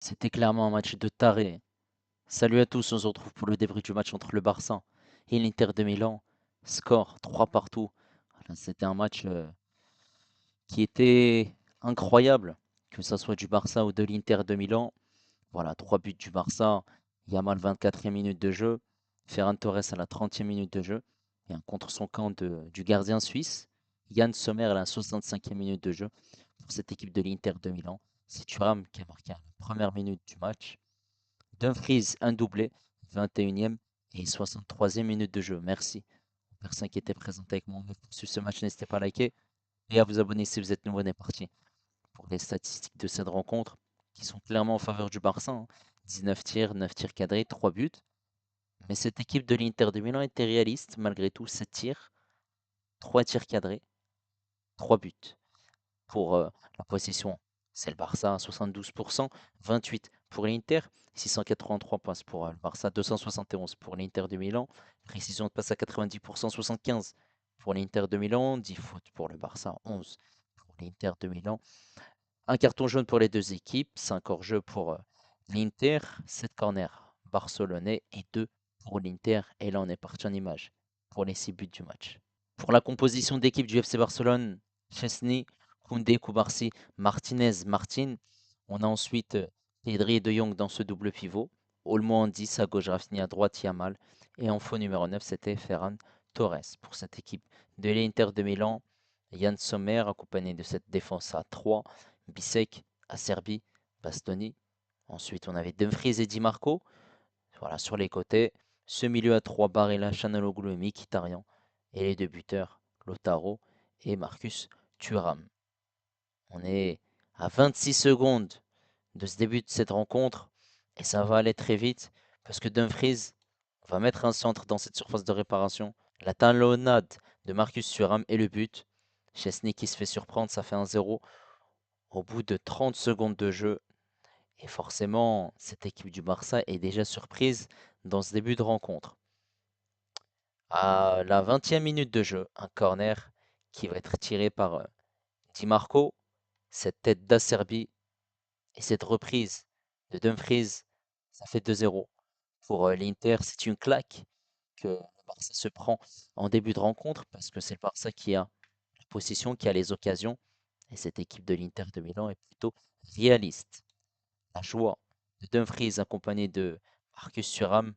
C'était clairement un match de taré. Salut à tous, on se retrouve pour le débrief du match entre le Barça et l'Inter de Milan. Score 3 partout. Voilà, c'était un match qui était incroyable, que ce soit du Barça ou de l'Inter de Milan. Voilà, 3 buts du Barça, Yamal 24e minute de jeu, Ferran Torres à la 30e minute de jeu, et un contre son camp du gardien suisse, Yann Sommer à la 65e minute de jeu pour cette équipe de l'Inter de Milan. C'est Thuram qui a marqué à la première minute du match. Dumfries, un doublé, 21e et 63e minute de jeu. Merci aux personnes qui étaient présentes avec moi sur ce match. N'hésitez pas à liker et à vous abonner si vous êtes nouveau. On est parti pour les statistiques de cette rencontre qui sont clairement en faveur du Barça, hein. 19 tirs, 9 tirs cadrés, 3 buts. Mais cette équipe de l'Inter de Milan était réaliste malgré tout. 7 tirs, 3 tirs cadrés, 3 buts. Pour la possession, c'est le Barça à 72%, 28 pour l'Inter, 683 passes pour le Barça, 271 pour l'Inter de Milan, précision de passe à 90%, 75 pour l'Inter de Milan, 10 fautes pour le Barça, 11 pour l'Inter de Milan. Un carton jaune pour les deux équipes, 5 hors-jeu pour l'Inter, 7 corners barcelonais et 2 pour l'Inter. Et là, on est parti en image pour les 6 buts du match. Pour la composition d'équipe du FC Barcelone, Chesney, Koundé, Koubarsi, Martinez, Martin. On a ensuite Pedri et De Jong dans ce double pivot. Olmo en 10, à gauche Rafinha, à droite Yamal. Et en faux numéro 9, c'était Ferran Torres. Pour cette équipe de l'Inter de Milan, Yann Sommer, accompagné de cette défense à 3, Bisek, Acerbi, Bastoni. Ensuite, on avait Dumfries et Di Marco. Voilà, sur les côtés. Ce milieu à 3, Barella, Chanaloglu et Mkhitaryan. Et les deux buteurs, Lautaro et Marcus Thuram. On est à 26 secondes de ce début de cette rencontre et ça va aller très vite parce que Dumfries va mettre un centre dans cette surface de réparation. La talonnade de Marcus Thuram et le but. Chesney qui se fait surprendre, ça fait 1-0 au bout de 30 secondes de jeu. Et forcément, cette équipe du Barça est déjà surprise dans ce début de rencontre. À la 20e minute de jeu, un corner qui va être tiré par Di Marco, cette tête d'Acerbi et cette reprise de Dumfries, ça fait 2-0 pour l'Inter. C'est une claque que le Barça se prend en début de rencontre parce que c'est le Barça qui a la possession, qui a les occasions. Et cette équipe de l'Inter de Milan est plutôt réaliste. La joie de Dumfries accompagné de Marcus Thuram,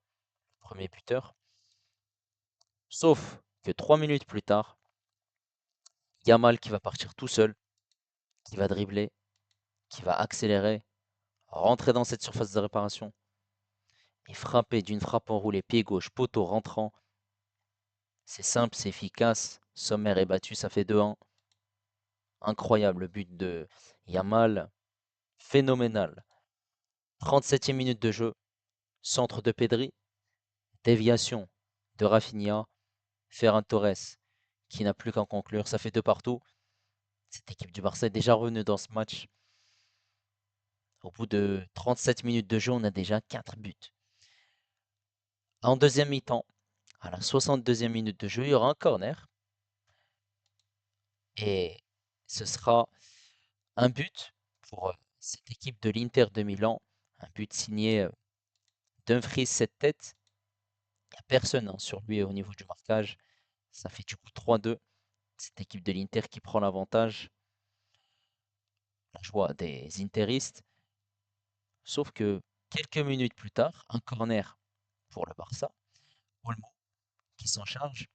premier buteur. Sauf que 3 minutes plus tard, Yamal qui va partir tout seul, qui va dribbler, qui va accélérer, rentrer dans cette surface de réparation et frapper d'une frappe enroulée pied gauche, poteau rentrant. C'est simple, c'est efficace. Sommer est battu, ça fait 2-1. Incroyable but de Yamal, phénoménal. 37e minute de jeu, centre de Pedri, déviation de Rafinha, Ferran Torres qui n'a plus qu'à conclure, ça fait 2 partout. Cette équipe du Barça est déjà revenue dans ce match. Au bout de 37 minutes de jeu, on a déjà 4 buts. En deuxième mi-temps, à la 62e minute de jeu, il y aura un corner. Et ce sera un but pour cette équipe de l'Inter de Milan. Un but signé Dumfries cette tête. Il n'y a personne sur lui au niveau du marquage. Ça fait du coup 3-2. Cette équipe de l'Inter qui prend l'avantage. La joie des Interistes. Sauf que quelques minutes plus tard, un corner pour le Barça. Olmo qui s'en charge.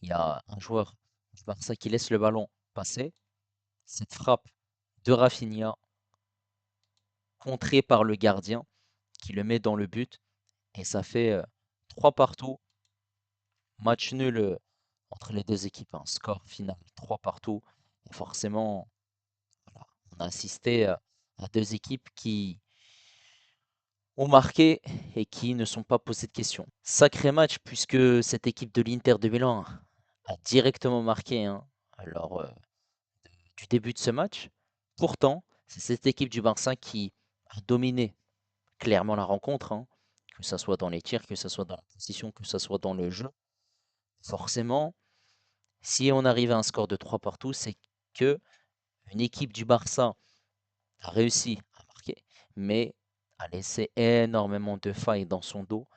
Il y a un joueur du Barça qui laisse le ballon passer. Cette frappe de Rafinha, contrée par le gardien, qui le met dans le but. Et ça fait 3 partout. Match nul entre les deux équipes. Un score final 3 partout. Et forcément, voilà, on a assisté à deux équipes qui ont marqué et qui ne sont pas posées de questions. Sacré match puisque cette équipe de l'Inter de Milan a directement marqué, hein, lors du début de ce match. Pourtant, c'est cette équipe du Barça qui a dominé clairement la rencontre, hein, que ce soit dans les tirs, que ce soit dans la position, que ce soit dans le jeu. Forcément, si on arrive à un score de 3 partout, c'est que une équipe du Barça a réussi à marquer, mais a laissé énormément de failles dans son dos.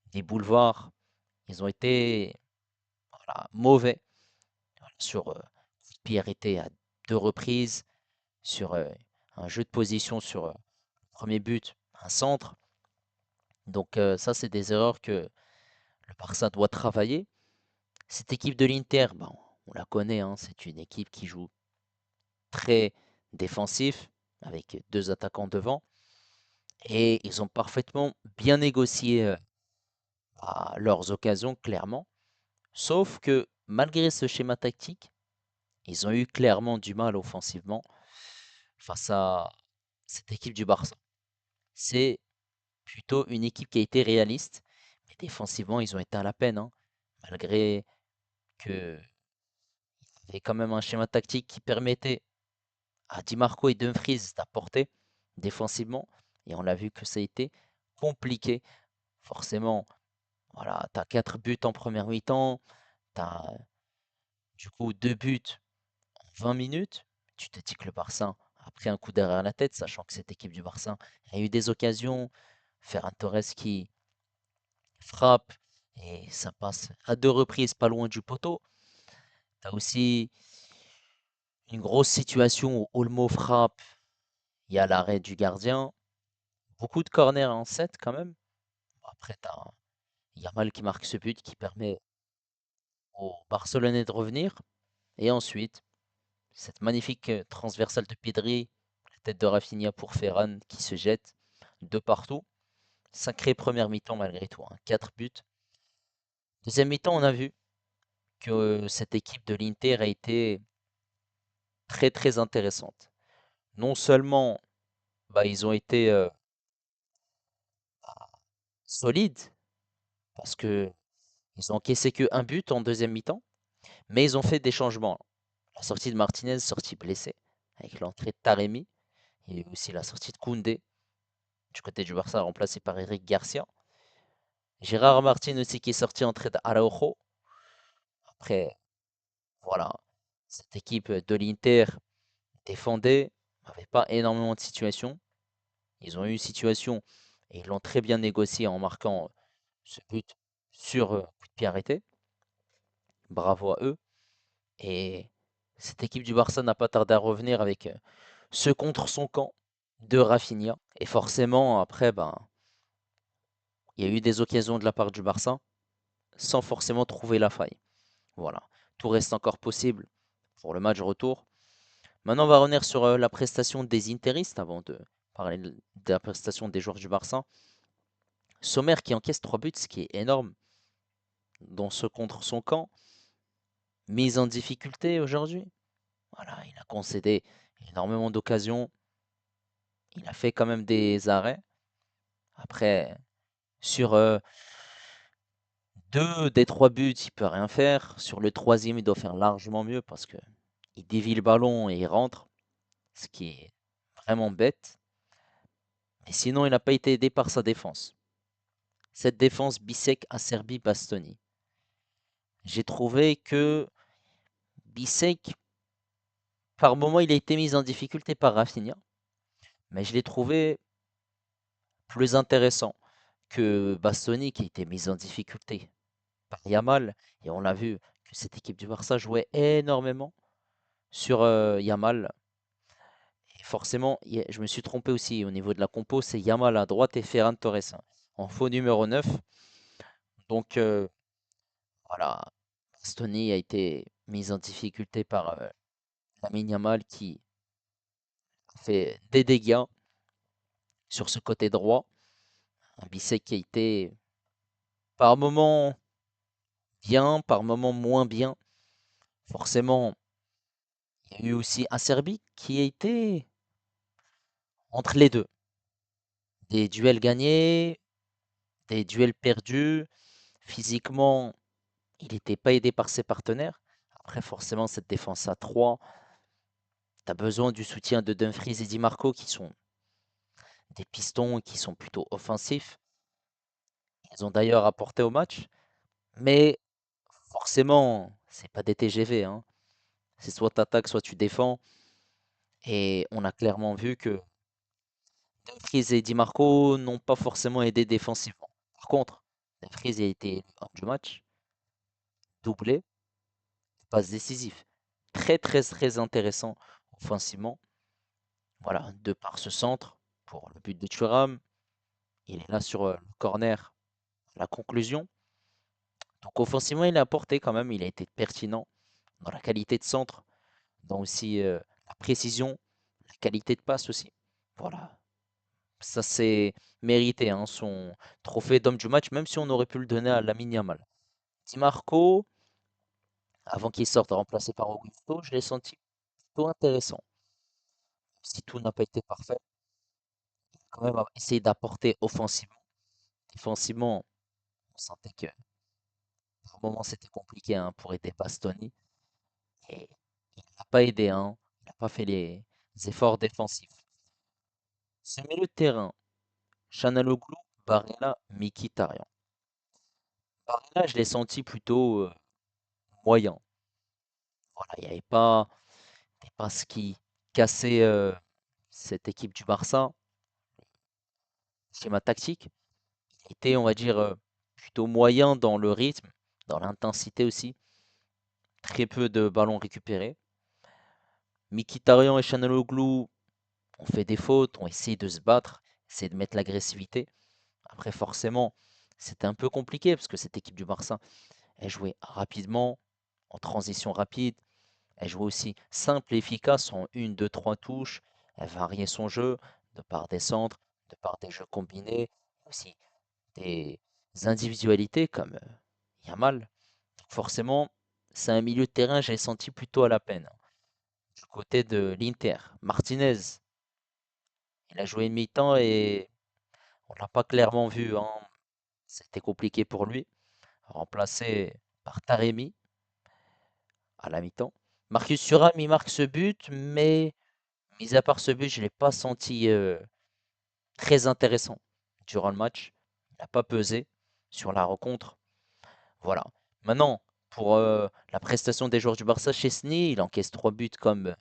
Des boulevards, ils ont été voilà, mauvais sur coup de pied arrêté à 2 reprises, sur un jeu de position sur le premier but, un centre. Donc ça, c'est des erreurs que le Barça doit travailler. Cette équipe de l'Inter, ben, on la connaît, hein, c'est une équipe qui joue très défensif, avec 2 attaquants devant. Et ils ont parfaitement bien négocié leurs occasions, clairement. Sauf que malgré ce schéma tactique, ils ont eu clairement du mal offensivement face à cette équipe du Barça. C'est plutôt une équipe qui a été réaliste, mais défensivement, ils ont été à la peine, hein, malgré que il y avait quand même un schéma tactique qui permettait à Di Marco et Dumfries d'apporter défensivement. Et on l'a vu que ça a été compliqué. Forcément, voilà, tu as 4 buts en première mi-temps, tu as du coup 2 buts en 20 minutes. Tu te dis que le Barça a pris un coup derrière la tête, sachant que cette équipe du Barça a eu des occasions. Ferran Torres qui frappe et ça passe à 2 reprises pas loin du poteau. Tu as aussi une grosse situation où Olmo frappe, il y a l'arrêt du gardien. Beaucoup de corners en 7 quand même. Après, tu as Yamal qui marque ce but qui permet aux Barcelonais de revenir. Et ensuite, cette magnifique transversale de Pedri, la tête de Rafinha pour Ferran qui se jette de partout. Sacrée première mi-temps malgré tout, hein, 4 buts. Deuxième mi-temps, on a vu que cette équipe de l'Inter a été très très intéressante. Non seulement bah, ils ont été solides, parce que ils ont encaissé que un but en deuxième mi-temps, mais ils ont fait des changements. La sortie de Martinez, sortie blessée, avec l'entrée de Taremi, et aussi la sortie de Koundé, du côté du Barça, remplacé par Eric Garcia. Gérard Martin aussi qui est sorti, entrée d'Araujo. Après, voilà, cette équipe de l'Inter défendait, n'avait pas énormément de situations. Ils ont eu une situation et ils l'ont très bien négocié en marquant ce but sur coup de pied arrêté. Bravo à eux. Et cette équipe du Barça n'a pas tardé à revenir avec ce contre son camp de Rafinha. Et forcément, après, ben, il y a eu des occasions de la part du Barça sans forcément trouver la faille. Voilà. Tout reste encore possible pour le match retour. Maintenant, on va revenir sur la prestation des Interistes avant de parler de la prestation des joueurs du Barça. Sommer qui encaisse 3 buts, ce qui est énorme dans ce contre son camp. Mise en difficulté aujourd'hui. Voilà, il a concédé énormément d'occasions. Il a fait quand même des arrêts. Après, sur 2 des 3 buts, il peut rien faire. Sur le troisième, il doit faire largement mieux parce que il dévie le ballon et il rentre, ce qui est vraiment bête. Mais sinon, il n'a pas été aidé par sa défense. Cette défense Bissek, Acerbi, Bastoni. J'ai trouvé que Bissek, par moment, il a été mis en difficulté par Rafinha, mais je l'ai trouvé plus intéressant que Bastoni qui a été mis en difficulté par Yamal. Et on l'a vu que cette équipe du Barça jouait énormément sur Yamal. Et forcément, je me suis trompé aussi au niveau de la compo, c'est Yamal à droite et Ferran Torres hein, en faux numéro 9. Donc voilà, Bastoni a été mis en difficulté par Lamine Yamal qui a fait des dégâts sur ce côté droit. Un Bissek qui a été par moment bien, par moment moins bien. Forcément, il y a eu aussi un Serbie qui a été entre les deux. Des duels gagnés, des duels perdus. Physiquement, il n'était pas aidé par ses partenaires. Après, forcément, cette défense à 3, tu as besoin du soutien de Dumfries et Di Marco qui sont des pistons qui sont plutôt offensifs. Ils ont d'ailleurs apporté au match. Mais forcément, c'est pas des TGV, hein. C'est soit tu attaques, soit tu défends. Et on a clairement vu que Dumfries et Di Marco n'ont pas forcément aidé défensivement. Par contre, Dumfries a été homme du match, doublé, passe décisif. Très très très intéressant offensivement. Voilà, de par ce centre pour le but de Thuram, il est là sur le corner, la conclusion. Donc offensivement, il a apporté quand même, il a été pertinent dans la qualité de centre, dans aussi la précision, la qualité de passe aussi. Voilà, ça c'est mérité, hein, son trophée d'homme du match, même si on aurait pu le donner à Lamine Yamal. Di Marco, avant qu'il sorte remplacé par Augusto, je l'ai senti plutôt intéressant. Si tout n'a pas été parfait, quand même essayé d'apporter offensivement. Défensivement, on sentait que par moments c'était compliqué, hein, pour aider Bastoni. Et il n'a pas aidé, hein. Il n'a pas fait les efforts défensifs. Ce milieu de terrain, Chanaloglu, Barella, Mkhitaryan. Barella, je l'ai senti plutôt moyen. Voilà, il n'y avait pas, ce qui cassait cette équipe du Barça. Schéma tactique était, on va dire, plutôt moyen dans le rythme, dans l'intensité aussi. Très peu de ballons récupérés. Mkhitaryan et Chanaloglu ont fait des fautes, ont essayé de se battre, essayé de mettre l'agressivité. Après, forcément, c'était un peu compliqué parce que cette équipe du Barça, elle jouait rapidement, en transition rapide. Elle jouait aussi simple et efficace en une, deux, trois touches. Elle variait son jeu de par des centres, de par des jeux combinés, aussi des individualités comme Yamal. Donc forcément, c'est un milieu de terrain, j'ai senti plutôt à la peine. Du côté de l'Inter, Martinez, il a joué une mi-temps et on l'a pas clairement vu, hein. C'était compliqué pour lui, remplacé par Taremi à la mi-temps. Marcus Thuram, il marque ce but, mais mis à part ce but, je ne l'ai pas senti très intéressant durant le match. Il n'a pas pesé sur la rencontre. Voilà. Maintenant, pour la prestation des joueurs du Barça, Chesney, il encaisse 3 buts comme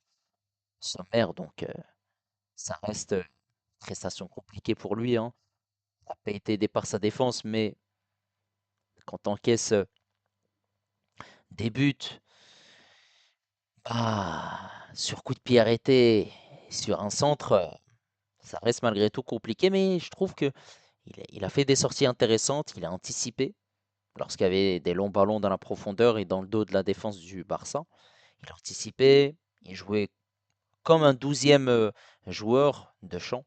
sommaire, donc ça reste une prestation compliquée pour lui, hein. Il n'a pas été aidé par sa défense, mais quand tu encaisses des buts, sur coup de pied arrêté, sur un centre, ça reste malgré tout compliqué, mais je trouve que il a fait des sorties intéressantes, il a anticipé lorsqu'il y avait des longs ballons dans la profondeur et dans le dos de la défense du Barça. Il a anticipé, il jouait comme un 12e joueur de champ.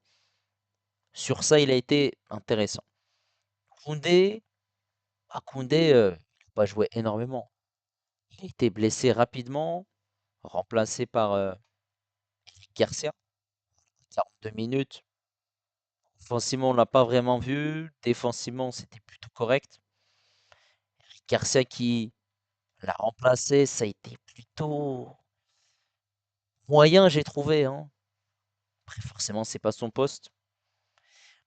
Sur ça, il a été intéressant. Koundé, Koundé, il n'a pas joué énormément. Il a été blessé rapidement, remplacé par Eric Garcia, 42 minutes. Offensivement, on l'a pas vraiment vu. Défensivement, c'était plutôt correct. Eric Garcia qui l'a remplacé, ça a été plutôt moyen, j'ai trouvé, hein. Après, forcément, c'est pas son poste.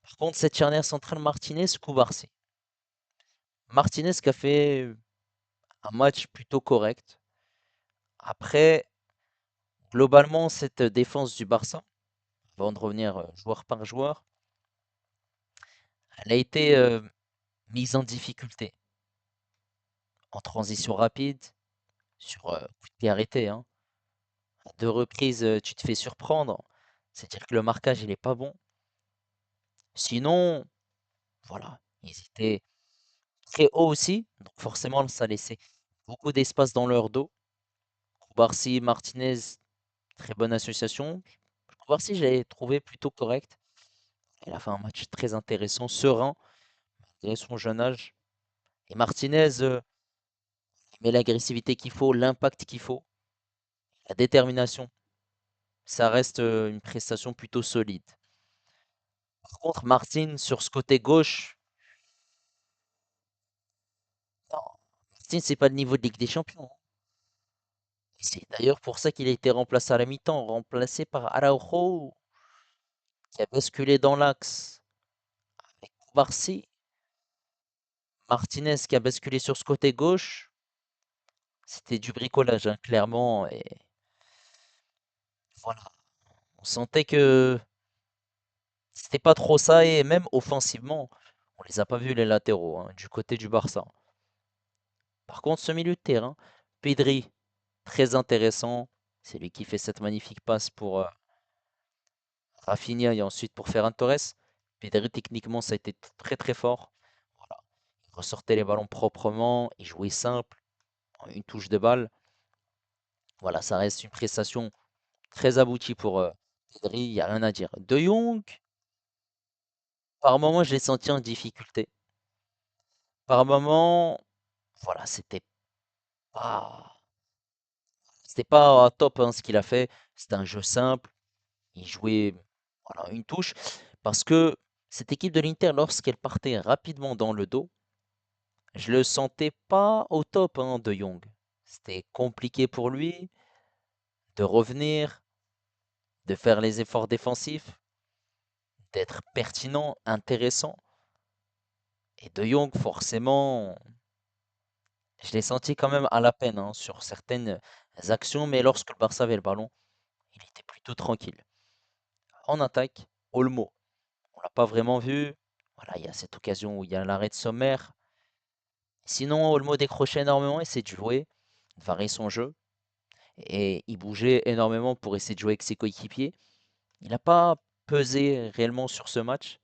Par contre, cette charnière centrale Martinez-Cubarsí. Martinez qui a fait un match plutôt correct. Après, globalement, cette défense du Barça, avant de revenir joueur par joueur, elle a été mise en difficulté en transition rapide, sur coup de pied arrêté, hein. À 2 reprises, tu te fais surprendre. C'est-à-dire que le marquage, il est pas bon. Sinon, voilà, ils étaient très hauts aussi, donc forcément, ça laissait beaucoup d'espace dans leur dos. Cubarsí, Martinez, très bonne association. Cubarsí, je l'ai trouvé plutôt correct. Il a fait un match très intéressant, serein, malgré son jeune âge. Et Martinez, il met l'agressivité qu'il faut, l'impact qu'il faut, la détermination. Ça reste une prestation plutôt solide. Par contre, Martin, sur ce côté gauche, non, Martin, c'est pas le niveau de Ligue des Champions, hein. Et c'est d'ailleurs pour ça qu'il a été remplacé à la mi-temps, remplacé par Araujo, qui a basculé dans l'axe avec Cubarsí. Martinez qui a basculé sur ce côté gauche. C'était du bricolage, hein, clairement. Et voilà, on sentait que C'était pas trop ça et même offensivement, on les a pas vus les latéraux hein, du côté du Barça. Par contre, ce milieu de terrain, Pedri, très intéressant. C'est lui qui fait cette magnifique passe pour Rafinha et ensuite pour Ferran Torres. Pedri, techniquement, ça a été très très fort. Voilà. Il ressortait les ballons proprement, il jouait simple, en une touche de balle. Voilà, ça reste une prestation très aboutie pour Pedri, il n'y a rien à dire. De Jong, par moment, je l'ai senti en difficulté. Par moment, voilà, pas, c'était pas top hein, ce qu'il a fait. C'était un jeu simple. Il jouait voilà, une touche. Parce que cette équipe de l'Inter, lorsqu'elle partait rapidement dans le dos, je le sentais pas au top hein, de Jong. C'était compliqué pour lui de revenir, de faire les efforts défensifs, d'être pertinent, intéressant. Et de Jong, forcément, je l'ai senti quand même à la peine hein, sur certaines actions, mais lorsque le Barça avait le ballon, il était plutôt tranquille. En attaque, Olmo, on l'a pas vraiment vu. Voilà, il y a cette occasion où il y a l'arrêt de Sommer. Sinon, Olmo décrochait énormément, essayait de jouer, de varier son jeu, et il bougeait énormément pour essayer de jouer avec ses coéquipiers. Il n'a pas pesé réellement sur ce match.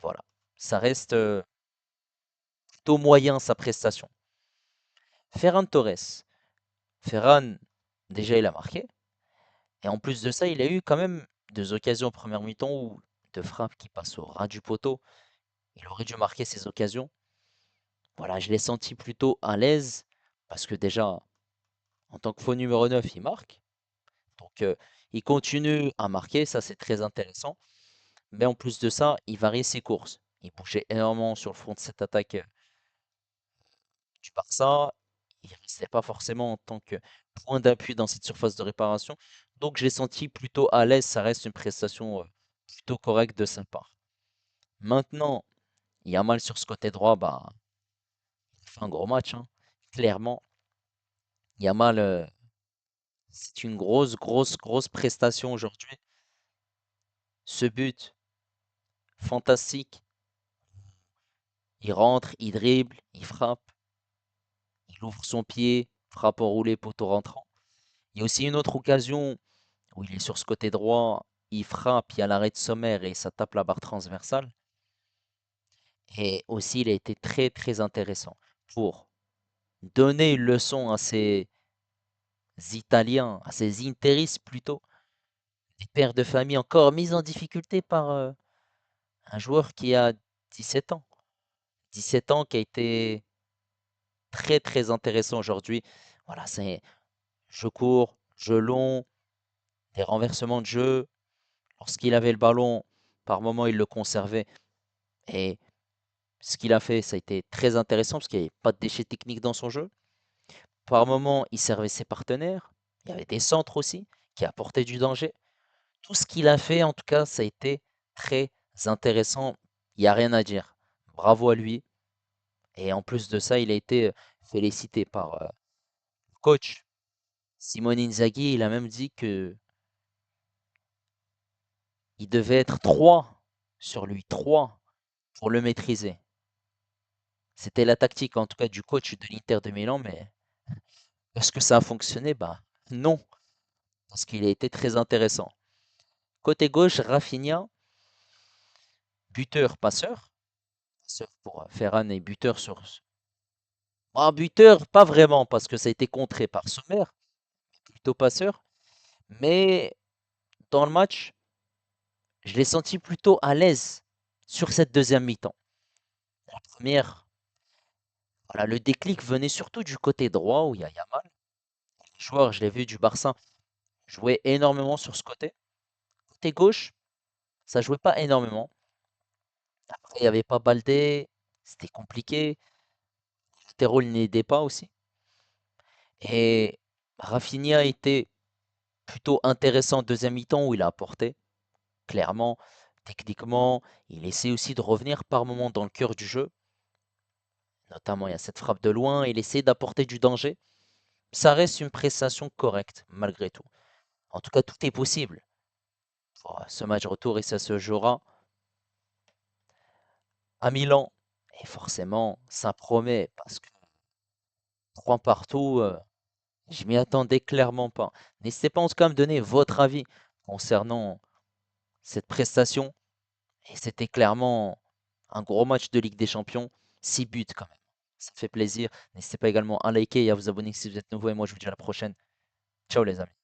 Voilà, ça reste plutôt moyen sa prestation. Ferran Torres. Ferran, déjà, il a marqué. Et en plus de ça, il a eu quand même deux occasions en première mi-temps où de frappes qui passent au ras du poteau. Il aurait dû marquer ces occasions. Voilà, je l'ai senti plutôt à l'aise parce que déjà, en tant que faux numéro 9, il marque. Donc, il continue à marquer, ça c'est très intéressant. Mais en plus de ça, il varie ses courses. Il bougeait énormément sur le front de cette attaque du Barça. Il ne restait pas forcément en tant que point d'appui dans cette surface de réparation. Donc, je l'ai senti plutôt à l'aise. Ça reste une prestation plutôt correcte de sa part. Maintenant, il y a mal sur ce côté droit, bah, il fait un gros match, hein. Clairement, il y a mal. C'est une grosse, grosse, grosse prestation aujourd'hui. Ce but, fantastique. Il rentre, il dribble, il frappe, il ouvre son pied, frappe enroulé, poteau rentrant. Il y a aussi une autre occasion où il est sur ce côté droit, il frappe, il y a l'arrêt de Sommer et ça tape la barre transversale. Et aussi, il a été très, très intéressant pour donner une leçon à ces Italiens, à ces Interistes plutôt, des pères de famille encore mis en difficulté par un joueur qui a 17 ans. 17 ans qui a été très, très intéressant aujourd'hui. Voilà, c'est jeu court, jeu long, des renversements de jeu. Lorsqu'il avait le ballon, par moment, il le conservait. Et ce qu'il a fait, ça a été très intéressant parce qu'il n'y avait pas de déchets techniques dans son jeu. Par moment, il servait ses partenaires. Il y avait des centres aussi qui apportaient du danger. Tout ce qu'il a fait, en tout cas, ça a été très intéressant. Il n'y a rien à dire. Bravo à lui. Et en plus de ça, il a été félicité par le coach Simone Inzaghi. Il a même dit que il devait être 3 sur lui, 3 pour le maîtriser. C'était la tactique, en tout cas, du coach de l'Inter de Milan, mais est-ce que ça a fonctionné? Bah non, parce qu'il a été très intéressant. Côté gauche, Rafinha, buteur, passeur. Passeur pour Ferran et buteur sur. Ah, buteur, pas vraiment, parce que ça a été contré par Sommer, plutôt passeur. Mais dans le match, je l'ai senti plutôt à l'aise sur cette deuxième mi-temps. La première, voilà, le déclic venait surtout du côté droit où il y a Yamal. Les joueurs, je l'ai vu du Barça, jouaient énormément sur ce côté. Côté gauche, ça jouait pas énormément. Après, il n'y avait pas Baldé, c'était compliqué. Terreau n'aidait pas aussi. Et Rafinha était plutôt intéressant en deuxième mi-temps où il a apporté, clairement, techniquement. Il essaie aussi de revenir par moments dans le cœur du jeu. Notamment, il y a cette frappe de loin. Il essaie d'apporter du danger. Ça reste une prestation correcte, malgré tout. En tout cas, tout est possible. pour ce match retour et ça se jouera à Milan. Et forcément, ça promet parce que 3 partout, je m'y attendais clairement pas. N'hésitez pas en tout cas à me donner votre avis concernant cette prestation. Et c'était clairement un gros match de Ligue des Champions. 6 buts quand même. Ça fait plaisir. N'hésitez pas également à liker et à vous abonner si vous êtes nouveau. Et moi, je vous dis à la prochaine. Ciao les amis.